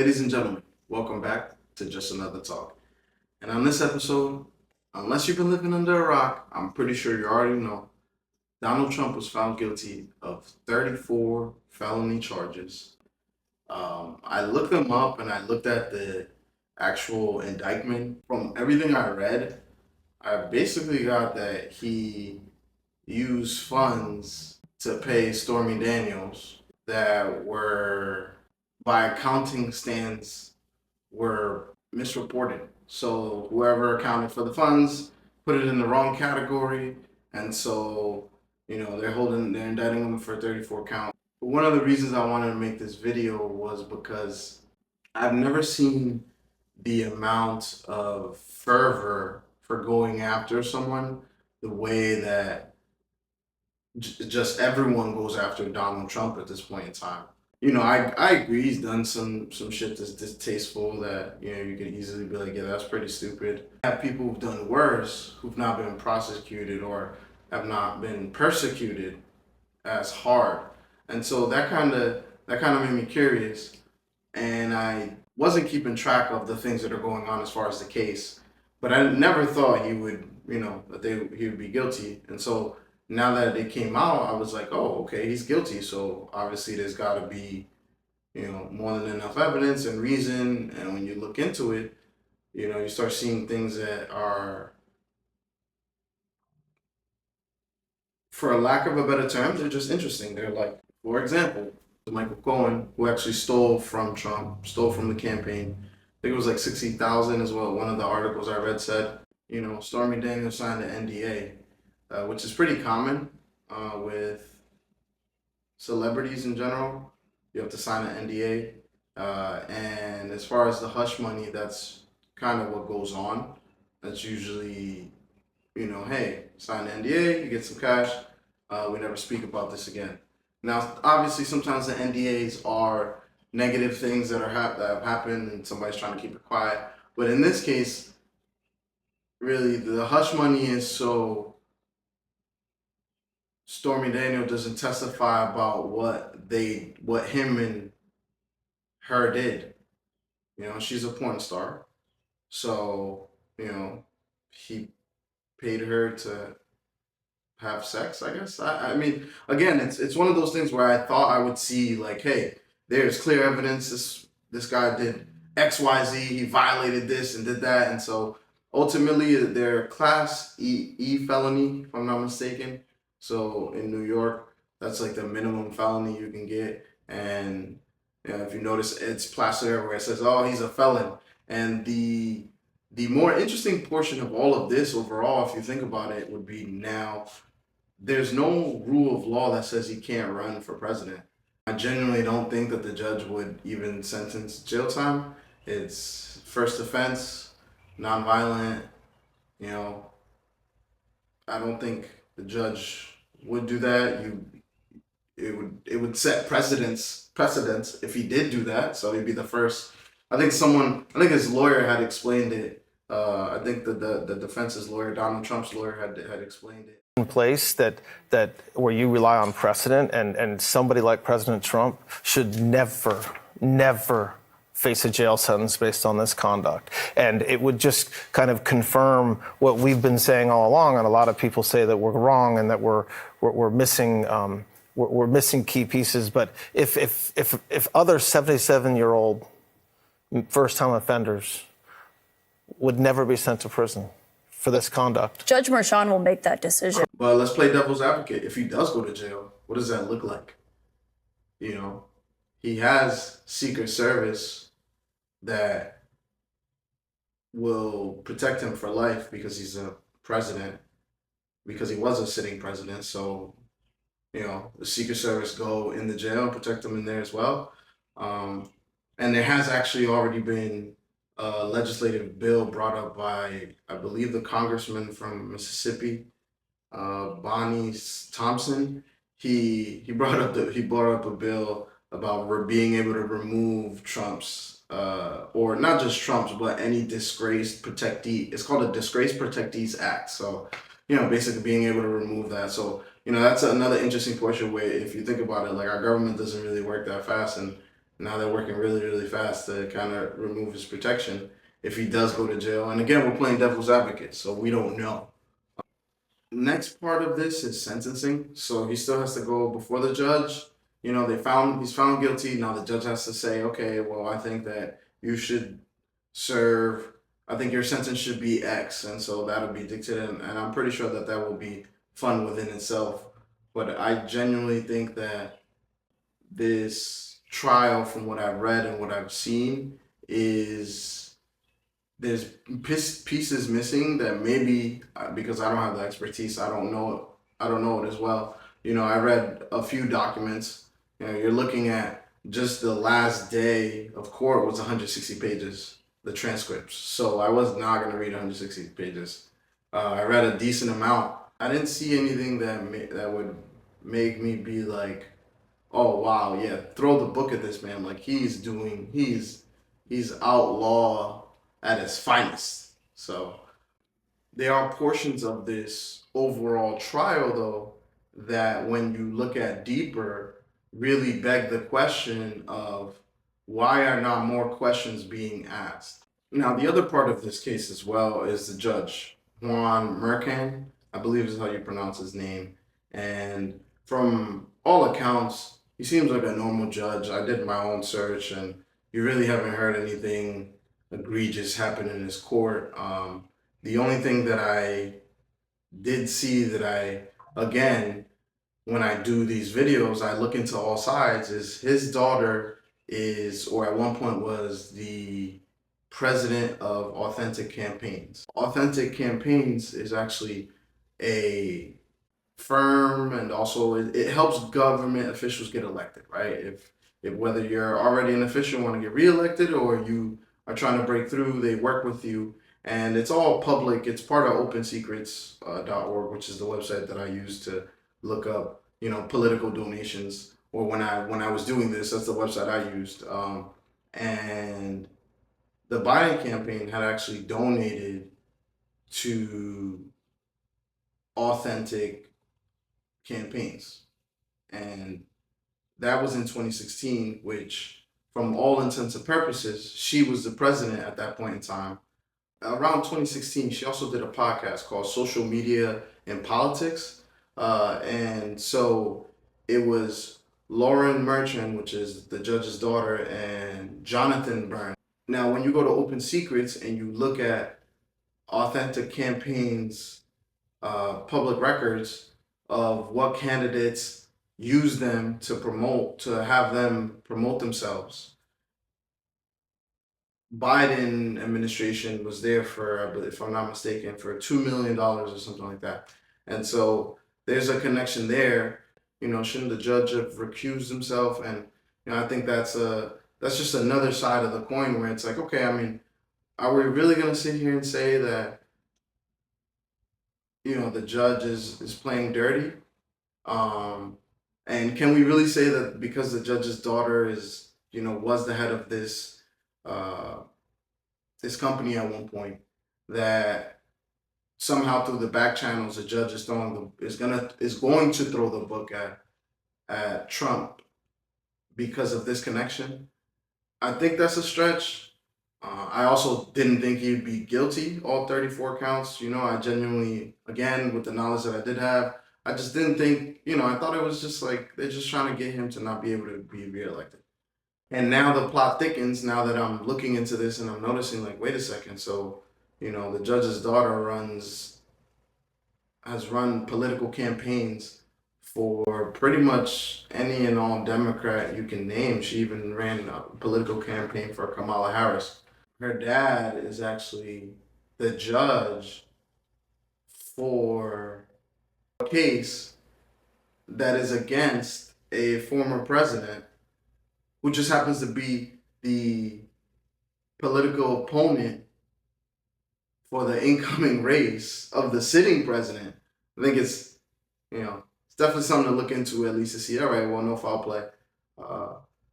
Ladies and gentlemen, welcome back to Just Another Talk. And on this episode, unless you've been living under a rock, I'm pretty sure you already know, Donald Trump was found guilty of 34 felony charges. I looked them up and I looked at the actual indictment. From everything I read, I basically got that he used funds to pay Stormy Daniels that were, by accounting stands, were misreported. So whoever accounted for the funds put it in the wrong category, and so they're indicting him for 34 counts. But one of the reasons I wanted to make this video was because I've never seen the amount of fervor for going after someone the way that just everyone goes after Donald Trump at this point in time. I agree he's done some shit that's distasteful that, you can easily be like, yeah, that's pretty stupid. Have people who've done worse, who've not been prosecuted or have not been persecuted as hard. And so that kind of made me curious. And I wasn't keeping track of the things that are going on as far as the case. But I never thought he would, he would be guilty. And so now that it came out, I was like, oh, okay, he's guilty. So obviously there's got to be, more than enough evidence and reason. And when you look into it, you start seeing things that are, for a lack of a better term, they're just interesting. They're like, for example, Michael Cohen, who actually stole from Trump, stole from the campaign. I think it was like 60,000 is what one of the articles I read said. Stormy Daniels signed an NDA, which is pretty common with celebrities in general. You have to sign an NDA. And as far as the hush money, that's kind of what goes on. That's usually, hey, sign an NDA, you get some cash. We never speak about this again. Now, obviously, sometimes the NDAs are negative things that that have happened and somebody's trying to keep it quiet. But in this case, really, the hush money is so Stormy Daniel doesn't testify about what him and her did. She's a porn star. So, he paid her to have sex, I guess. I mean, again, it's one of those things where I thought I would see like, hey, there's clear evidence this guy did XYZ, he violated this and did that, and so ultimately they're class E felony, if I'm not mistaken. So in New York, that's like the minimum felony you can get, and if you notice, it's plastered everywhere. It says, "Oh, he's a felon," and the more interesting portion of all of this overall, if you think about it, would be now there's no rule of law that says he can't run for president. I genuinely don't think that the judge would even sentence jail time. It's first offense, nonviolent. I don't think the judge would do that. It would set precedents if he did do that. So he'd be the first. I think his lawyer had explained it. I think the defense's lawyer, Donald Trump's lawyer, had explained it. In place that where you rely on precedent, and somebody like President Trump should never face a jail sentence based on this conduct. And it would just kind of confirm what we've been saying all along, and a lot of people say that we're wrong and that we're missing we're missing key pieces. But if other 77-year-old first-time offenders would never be sent to prison for this conduct, Judge Merchan will make that decision. But let's play devil's advocate. If he does go to jail, what does that look like? He has Secret Service that will protect him for life because he's a president, because he was a sitting president. So, the Secret Service go in the jail and protect him in there as well. And there has actually already been a legislative bill brought up by, I believe, the congressman from Mississippi, Bonnie Thompson. He brought up a bill about being able to remove Trump's, or not just Trump's, but any disgraced protectee. It's called a Disgraced Protectees Act. So, basically being able to remove that. So, that's another interesting portion where, if you think about it, like, our government doesn't really work that fast, and Now they're working really, really fast to kind of remove his protection if he does go to jail. And again, we're playing devil's advocate, so we don't know. Next part of this is sentencing. So he still has to go before the judge. You know, he's found guilty. Now the judge has to say, okay, well, I think that you should serve, I think your sentence should be X. And so that'll be dictated. And I'm pretty sure that that will be fun within itself. But I genuinely think that this trial, from what I've read and what I've seen, is there's pieces missing that maybe because I don't have the expertise, I don't know it as well. You know, I read a few documents. You know, you're looking at just the last day of court was 160 pages, the transcripts. So I was not going to read 160 pages. I read a decent amount. I didn't see anything that would make me be like, oh wow, yeah, throw the book at this man. Like he's outlaw at his finest. So there are portions of this overall trial though that when you look at deeper really beg the question of why are not more questions being asked. Now the other part of this case as well is the judge, Juan Mercan, I believe is how you pronounce his name. And from all accounts, he seems like a normal judge. I did my own search and you really haven't heard anything egregious happen in his court. The only thing that I did see that again, when I do these videos, I look into all sides, is his daughter is, or at one point was, the president of Authentic Campaigns. Authentic Campaigns is actually a firm, and also it helps government officials get elected, right? If whether you're already an official, want to get reelected, or you are trying to break through, they work with you. And it's all public. It's part of OpenSecrets.org, which is the website that I use to look up, you know, political donations. Or when I was doing this, that's the website I used. And the Biden campaign had actually donated to Authentic Campaigns, and that was in 2016. Which, from all intents and purposes, she was the president at that point in time. Around 2016, she also did a podcast called Social Media and Politics. And so it was Lauren Merchant, which is the judge's daughter, and Jonathan Byrne. Now, when you go to Open Secrets and you look at Authentic Campaigns public records of what candidates use them to have them promote themselves, Biden administration was there for, if I'm not mistaken, for $2 million or something like that. And so there's a connection there. You know, shouldn't the judge have recused himself? And you know, I think that's just another side of the coin where it's like, okay, I mean, are we really gonna sit here and say that, you know, the judge is playing dirty? And can we really say that because the judge's daughter is, you know, was the head of this this company at one point, that somehow through the back channels the judge is going to throw the book at Trump because of this connection? I think that's a stretch. I also didn't think he'd be guilty, all 34 counts. You know, I genuinely, again, with the knowledge that I did have, I just didn't think, you know, I thought it was just like they're just trying to get him to not be able to be reelected. And now the plot thickens, now that I'm looking into this and I'm noticing, like, wait a second, so, you know, the judge's daughter has run political campaigns for pretty much any and all Democrat you can name. She even ran a political campaign for Kamala Harris. Her dad is actually the judge for a case that is against a former president who just happens to be the political opponent for the incoming race of the sitting president. I think it's, you know, it's definitely something to look into, at least to see, all right, well, no foul play.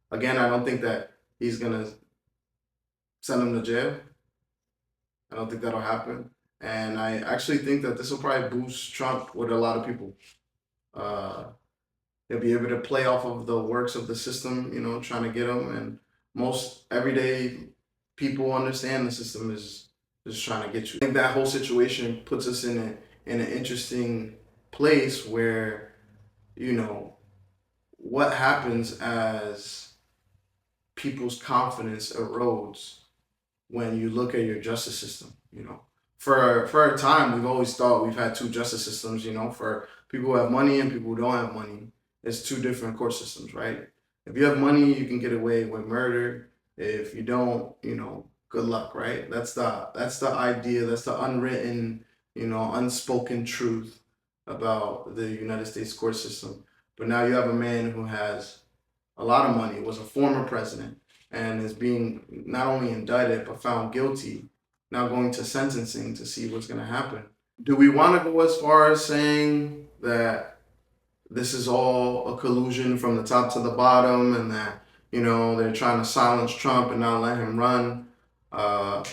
Again, I don't think that he's going to send him to jail. I don't think that'll happen. And I actually think that this will probably boost Trump with a lot of people. They'll be able to play off of the works of the system, trying to get them. And most everyday people understand the system is just trying to get you. I think that whole situation puts us in an interesting place where, what happens as people's confidence erodes when you look at your justice system. For a time, we've always thought we've had two justice systems. For people who have money and people who don't have money, it's two different court systems, right? If you have money, you can get away with murder. If you don't, good luck, right? That's the idea. That's the unwritten, unspoken truth about the United States court system. But now you have a man who has a lot of money, was a former president, and is being not only indicted but found guilty, now going to sentencing to see what's going to happen. Do we want to go as far as saying that this is all a collusion from the top to the bottom, and that they're trying to silence Trump and not let him run? That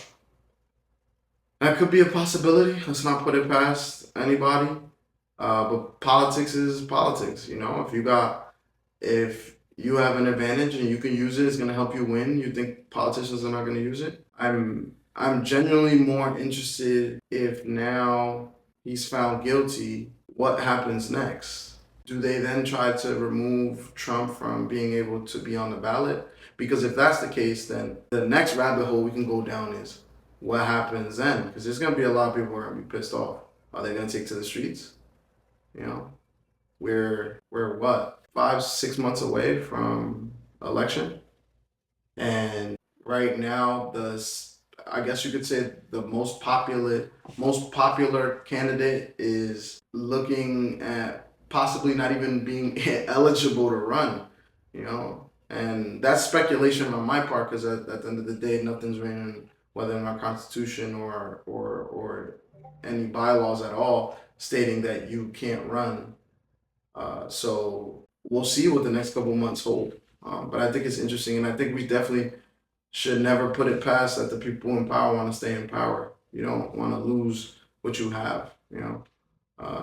could be a possibility. Let's not put it past anybody. But politics is politics. If you have an advantage and you can use it, it's going to help you win. You think politicians are not going to use it? I'm genuinely more interested if now he's found guilty, what happens next? Do they then try to remove Trump from being able to be on the ballot? Because if that's the case, then the next rabbit hole we can go down is what happens then? Because there's going to be a lot of people who are going to be pissed off. Are they going to take to the streets? We're what, 5-6 months away from election, and right now I guess you could say the most popular candidate is looking at possibly not even being eligible to run, and that's speculation on my part, because at the end of the day, nothing's written, whether in our Constitution or any bylaws at all, stating that you can't run. So we'll see what the next couple months hold. But I think it's interesting, and I think we definitely should never put it past that the people in power want to stay in power. You don't want to lose what you have,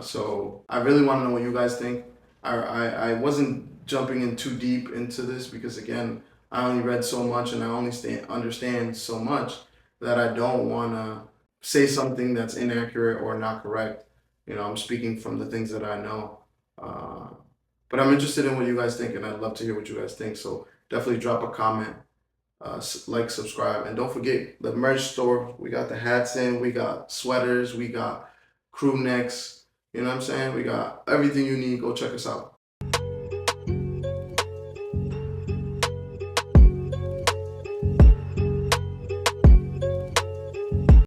So I really want to know what you guys think. I wasn't jumping in too deep into this because, again, I only read so much and I only understand so much that I don't want to say something that's inaccurate or not correct. I'm speaking from the things that I know. But I'm interested in what you guys think, and I'd love to hear what you guys think. So definitely drop a comment, like, subscribe, and don't forget the merch store. We got the hats in, we got sweaters, we got crew necks. You know what I'm saying? We got everything you need. Go check us out.